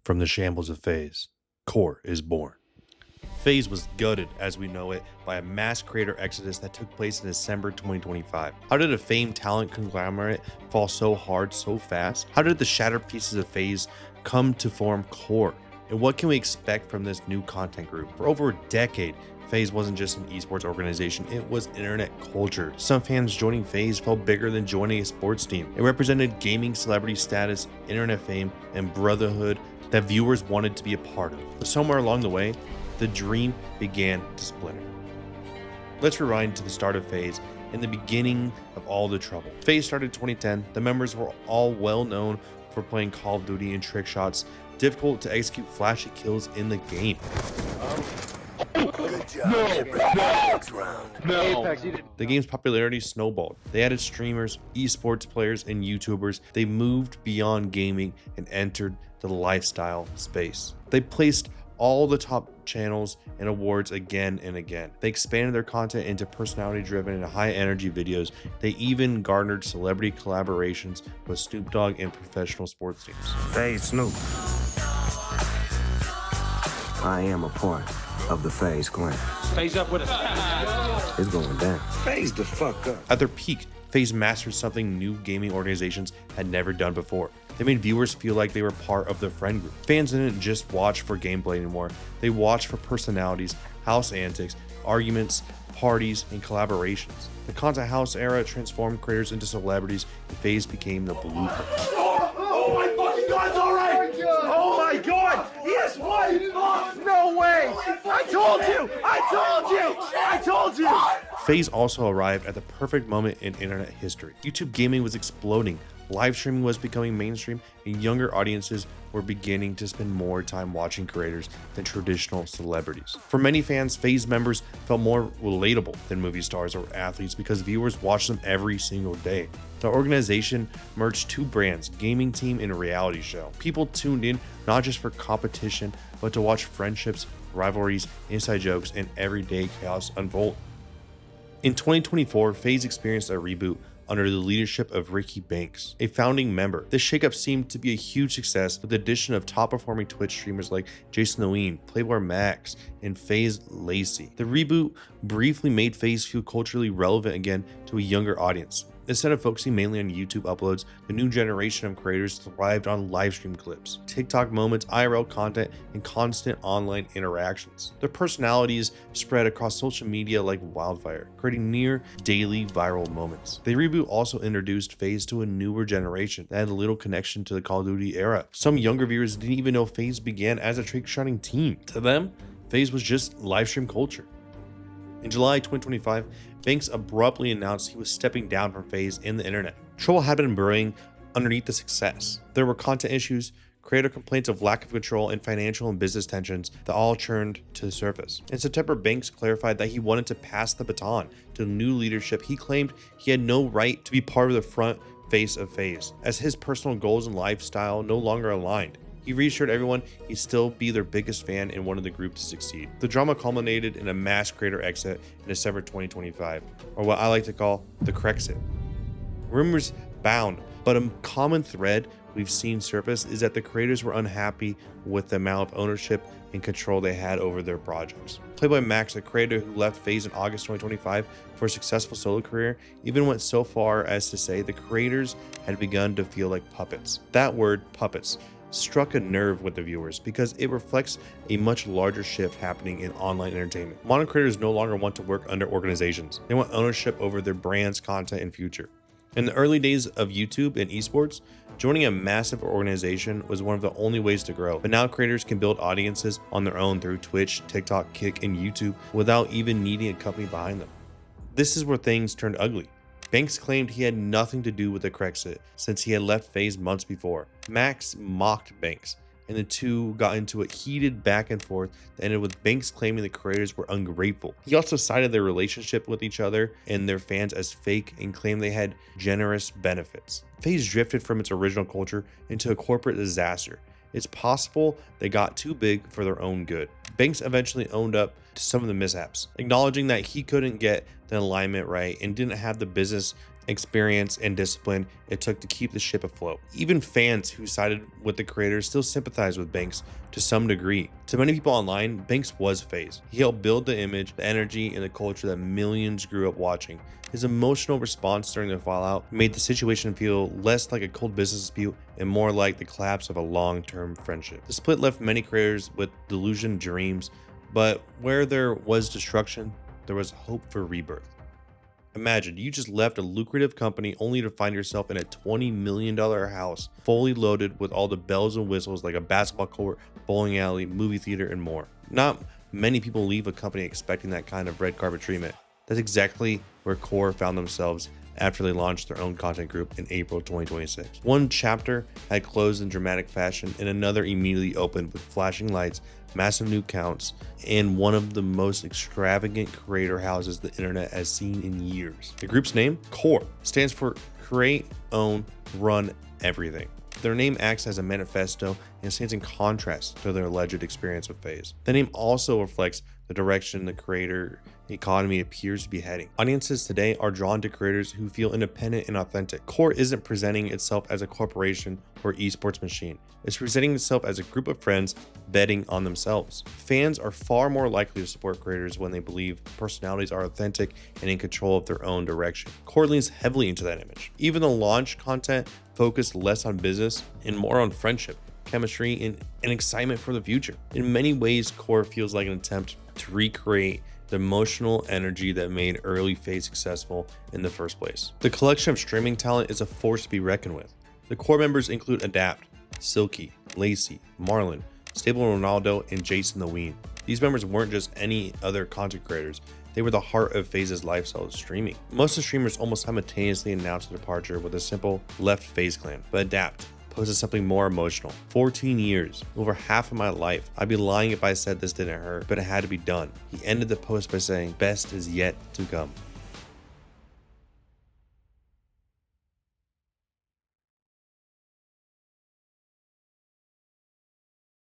From the shambles of Faze, Core is born. Faze was gutted as we know it by a mass creator exodus that took place in December 2025. How did a famed talent conglomerate fall so hard so fast? How did the shattered pieces of Faze come to form Core? And what can we expect from this new content group? For over a decade, Faze wasn't just an esports organization, it was internet culture. Some fans joining Faze felt bigger than joining a sports team. It represented gaming celebrity status, internet fame, and brotherhood that viewers wanted to be a part of. But somewhere along the way, the dream began to splinter. Let's rewind to the start of Faze and the beginning of all the trouble. Faze started in 2010. The members were all well known for playing Call of Duty and trick shots, difficult to execute flashy kills in the game. Good job. No. The game's popularity snowballed. They added streamers, esports players, and YouTubers. They moved beyond gaming and entered the lifestyle space. They placed all the top channels and awards again and again. They expanded their content into personality-driven and high-energy videos. They even garnered celebrity collaborations with Snoop Dogg and professional sports teams. Hey, Snoop. I am a part of the Faze clan. Faze up with us. It's going down. Faze the fuck up. At their peak, Faze mastered something new gaming organizations had never done before. They made viewers feel like they were part of the friend group. Fans didn't just watch for gameplay anymore. They watched for personalities, house antics, arguments, parties, and collaborations. The content house era transformed creators into celebrities, and Faze became the blueprint. Oh my fucking god, it's alright! Oh my god! Yes, what? No way! I told you! I told you! Faze also arrived at the perfect moment in internet history. YouTube gaming was exploding, live streaming was becoming mainstream, and younger audiences were beginning to spend more time watching creators than traditional celebrities. For many fans, Faze members felt more relatable than movie stars or athletes because viewers watched them every single day. The organization merged two brands, gaming team and reality show. People tuned in not just for competition, but to watch friendships, rivalries, inside jokes, and everyday chaos unfold. In 2024, Faze experienced a reboot under the leadership of Ricky Banks, a founding member. This shakeup seemed to be a huge success with the addition of top-performing Twitch streamers like Jason Lewin, Playboy Max, and Faze Lacey. The reboot briefly made Faze feel culturally relevant again to a younger audience. Instead of focusing mainly on YouTube uploads, the new generation of creators thrived on livestream clips, TikTok moments, IRL content, and constant online interactions. Their personalities spread across social media like wildfire, creating near daily viral moments. The reboot also introduced Faze to a newer generation that had little connection to the Call of Duty era. Some younger viewers didn't even know Faze began as a trick-shotting team. To them, Faze was just livestream culture. In July 2025, Banks abruptly announced he was stepping down from Faze in the internet. Trouble had been brewing underneath the success. There were content issues, creator complaints of lack of control, and financial and business tensions that all churned to the surface. In September, Banks clarified that he wanted to pass the baton to new leadership. He claimed he had no right to be part of the front face of Faze, as his personal goals and lifestyle no longer aligned. He reassured everyone he'd still be their biggest fan and wanted the group to succeed. The drama culminated in a mass creator exit in December 2025, or what I like to call the Crexit. Rumors bound, but a common thread we've seen surface is that the creators were unhappy with the amount of ownership and control they had over their projects. Playboy Max, a creator who left Faze in August 2025 for a successful solo career, even went so far as to say the creators had begun to feel like puppets. That word, puppets, struck a nerve with the viewers because it reflects a much larger shift happening in online entertainment. Modern creators no longer want to work under organizations. They want ownership over their brands, content, and future. In the early days of YouTube and esports, joining a massive organization was one of the only ways to grow. But now creators can build audiences on their own through Twitch, TikTok, Kick, and YouTube without even needing a company behind them. This is where things turned ugly. Banks claimed he had nothing to do with the Crexit since he had left Faze months before. Max mocked Banks, and the two got into a heated back and forth that ended with Banks claiming the creators were ungrateful. He also cited their relationship with each other and their fans as fake and claimed they had generous benefits. Faze drifted from its original culture into a corporate disaster. It's possible they got too big for their own good. Banks eventually owned up to some of the mishaps, acknowledging that he couldn't get the alignment right and didn't have the business experience, and discipline it took to keep the ship afloat. Even fans who sided with the creators still sympathize with Banks to some degree. To many people online, Banks was Faze. He helped build the image, the energy, and the culture that millions grew up watching. His emotional response during the fallout made the situation feel less like a cold business dispute and more like the collapse of a long-term friendship. The split left many creators with delusioned dreams, but where there was destruction, there was hope for rebirth. Imagine you just left a lucrative company only to find yourself in a $20 million house, fully loaded with all the bells and whistles like a basketball court, bowling alley, movie theater, and more. Not many people leave a company expecting that kind of red carpet treatment. That's exactly where Core found themselves after they launched their own content group in April 2026. One chapter had closed in dramatic fashion and another immediately opened with flashing lights, massive new counts, and one of the most extravagant creator houses the internet has seen in years. The group's name, Core, stands for Create, Own, Run Everything. Their name acts as a manifesto and stands in contrast to their alleged experience with Faze. The name also reflects the direction the creator economy appears to be heading. Audiences today are drawn to creators who feel independent and authentic. Core isn't presenting itself as a corporation or esports machine. It's presenting itself as a group of friends betting on themselves. Fans are far more likely to support creators when they believe personalities are authentic and in control of their own direction. Core leans heavily into that image. Even the launch content focused less on business and more on friendship, chemistry, and excitement for the future. In many ways, Core feels like an attempt to recreate the emotional energy that made early Faze successful in the first place. The collection of streaming talent is a force to be reckoned with. The Core members include Adapt, Silky, Lacey, Marlon, Stable Ronaldo, and Jason the Ween. These members weren't just any other content creators. They were the heart of Faze's lifestyle of streaming. Most of the streamers almost simultaneously announced their departure with a simple left Faze clan, but Adapt posted something more emotional. 14 years, over half of my life. I'd be lying if I said this didn't hurt, but it had to be done. He ended the post by saying, "Best is yet to come."